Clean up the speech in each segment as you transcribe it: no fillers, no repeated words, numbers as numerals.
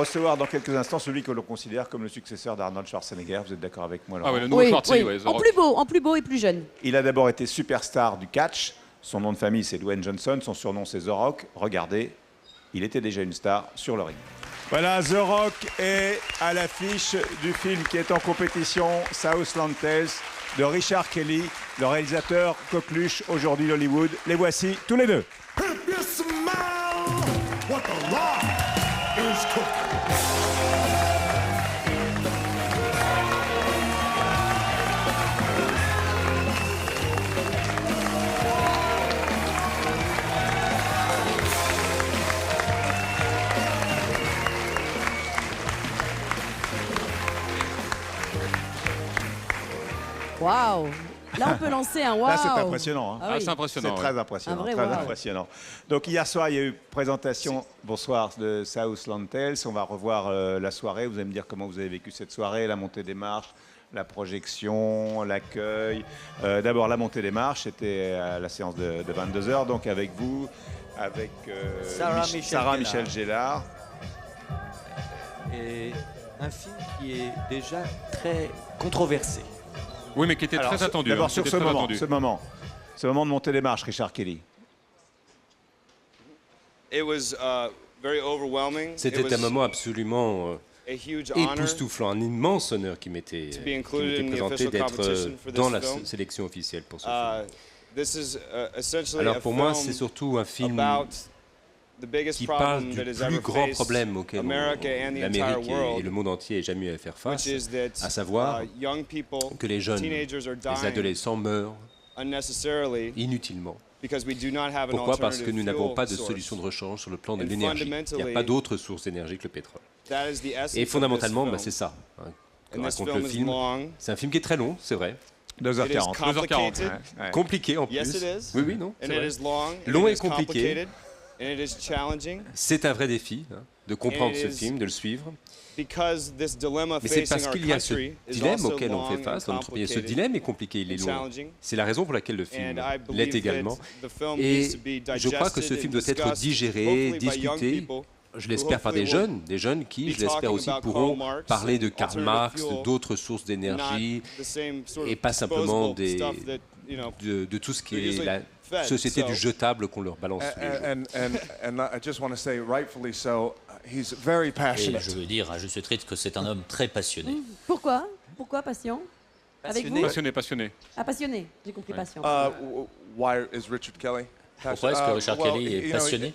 recevoir dans quelques instants celui que l'on considère comme le successeur d'Arnold Schwarzenegger. Vous êtes d'accord avec moi, Laurent? Ah oui, le nouveau Schwarzenegger. Ouais, The en Rock. plus beau et plus jeune. Il a d'abord été superstar du catch. Son nom de famille, c'est Dwayne Johnson. Son surnom, c'est The Rock. Regardez, il était déjà une star sur le ring. Voilà, The Rock est à l'affiche du film qui est en compétition, Southland Tales, de Richard Kelly, le réalisateur coqueluche aujourd'hui d'Hollywood. Les voici tous les deux. If you smell what the Rock is cooking. Waouh. Là, on peut lancer un waouh. Là, c'est impressionnant. Hein. Ah Ah, oui. c'est impressionnant. C'est ouais. très impressionnant. Un vrai Très wow. impressionnant. Donc hier soir, il y a eu présentation, bonsoir, de Southland Tales. On va revoir la soirée. Vous allez me dire comment vous avez vécu cette soirée, la montée des marches, la projection, l'accueil. D'abord, la montée des marches, c'était à la séance de 22h, donc avec vous, avec Sarah Michel Gellar. Et un film qui est déjà très controversé. Oui, mais qui était très attendu. D'abord hein, sur qui ce était très moment, attendu. ce moment de montée des marches, Richard Kelly. C'était un moment absolument époustouflant, époustouflant, un immense honneur qui m'était présenté d'être dans la sélection officielle pour ce film. Alors pour moi, c'est surtout un film qui parle du plus grand problème auquel l'Amérique et le monde entier aient jamais eu à faire face, à savoir que les jeunes, les adolescents meurent inutilement. Pourquoi? Parce que nous n'avons pas de solution de rechange sur le plan de l'énergie. Il n'y a pas d'autre source d'énergie que le pétrole. Et fondamentalement, c'est ça que raconte le film. C'est un film qui est très long, c'est vrai. 2h40. 2h40. Ouais. Compliqué en plus. Oui, oui, non. C'est vrai. Long et compliqué. C'est un vrai défi de comprendre ce film, de le suivre. Mais c'est parce qu'il y a ce dilemme auquel on fait face dans notre pays. Ce dilemme est compliqué, il est long. C'est la raison pour laquelle le film l'est également. Et je crois que ce film doit être digéré, discuté. Je l'espère par des jeunes qui, je l'espère aussi, pourront parler de Karl Marx, d'autres sources d'énergie, et pas simplement de tout ce qui est la société du jetable qu'on leur balance tous les jours. Et je veux dire à juste titre que c'est un homme très passionné. Pourquoi? Pourquoi patient? Avec vous? Passionné. Ah, passionné. J'ai compris patient. Pourquoi est-ce que Richard Kelly est passionné?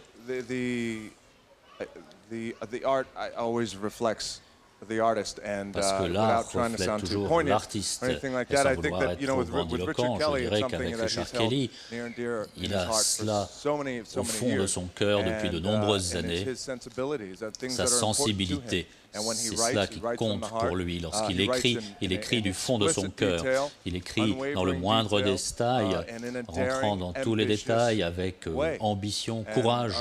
Parce que l'art reflète toujours l'artiste. Et sans vouloir être grandiloquent, je dirais qu'avec Richard Kelly, il a cela au fond de son cœur depuis de nombreuses années, sa sensibilité. C'est cela qui compte pour lui. Lorsqu'il écrit, il écrit du fond de son cœur. Il écrit dans le moindre détail, rentrant dans tous les détails avec ambition, courage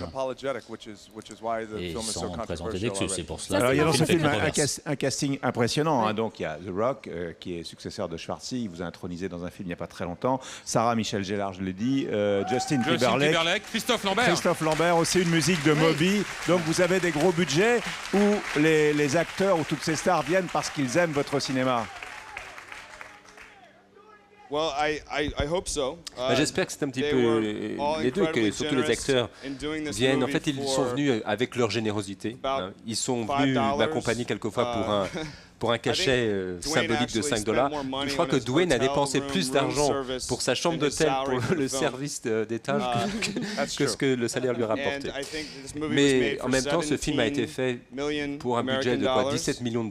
et sans présenter d'excuse. C'est pour cela Alors, il y a dans que ce le film film fait controverse. un casting impressionnant. Hein. Donc, il y a The Rock, qui est successeur de Schwarzenegger. Il vous a intronisé dans un film il n'y a pas très longtemps. Sarah Michel Gellar, je l'ai dit. Justin Timberlake. Christophe Lambert. Christophe Lambert, aussi une musique de Moby. Donc, vous avez des gros budgets où les acteurs ou toutes ces stars viennent parce qu'ils aiment votre cinéma. J'espère que c'est un petit peu les deux, que surtout les acteurs viennent. En fait, ils sont venus avec leur générosité. Hein. Ils sont venus m'accompagner quelquefois pour un cachet symbolique de $5. Je crois que Dwayne a dépensé plus d'argent pour sa chambre d'hôtel, pour le service d'étage, que ce que le salaire lui a rapporté. Mais en même temps, ce film a été fait pour un budget de quoi, $17 millions.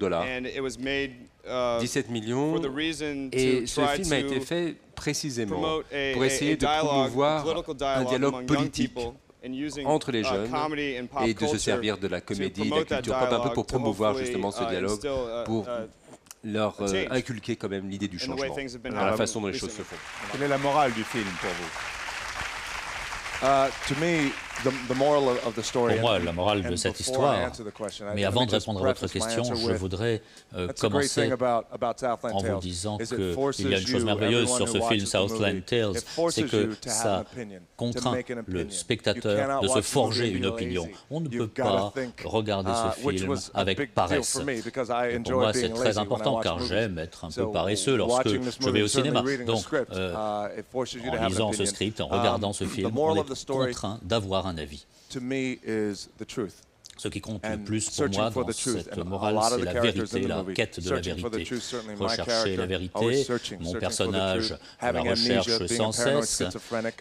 17 millions. Et ce film a été fait précisément pour essayer de promouvoir un dialogue politique entre les jeunes et de se servir de la comédie, de la culture pop, un peu pour promouvoir justement ce dialogue, pour leur inculquer quand même l'idée du changement dans la façon dont les choses se font. Quelle est la morale du film pour vous? Pour moi, la morale de cette histoire, mais avant de répondre à votre question, je voudrais commencer en vous disant qu'il y a une chose merveilleuse sur ce film Southland Tales, c'est que ça contraint le spectateur de se forger une opinion. On ne peut pas regarder ce film avec paresse. Et pour moi, c'est très important car j'aime être un peu paresseux lorsque je vais au cinéma. Donc, en lisant ce script, en regardant ce film, on est contraint d'avoir un avis. Ce qui compte le plus pour moi dans cette morale, c'est la vérité, la quête de la vérité. Rechercher la vérité. Mon personnage la recherche sans cesse.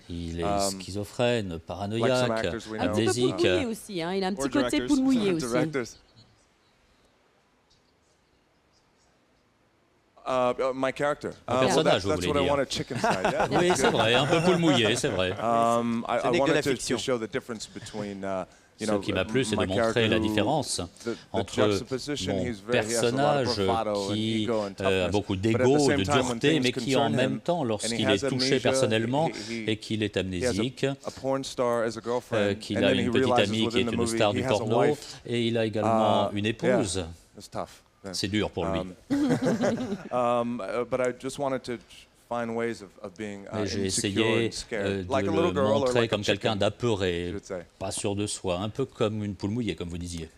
Il est schizophrène, paranoïaque, amnésique. Il a un petit peu poule mouillé aussi, hein. Il a un petit côté poule mouillé aussi. Mon personnage, vous voulez dire. Oui, c'est vrai, un peu poule mouillé, c'est vrai. Ce n'est que la fiction. Ce qui m'a plu, c'est de montrer la différence entre mon personnage qui a beaucoup d'ego, de dureté, mais qui en même temps, lorsqu'il est touché personnellement et qu'il est amnésique, qu'il a une petite amie qui est une star du porno, et il a également une épouse. C'est dur pour lui. Mais j'ai essayé de le montrer comme quelqu'un d'apeuré, pas sûr de soi, un peu comme une poule mouillée, comme vous disiez.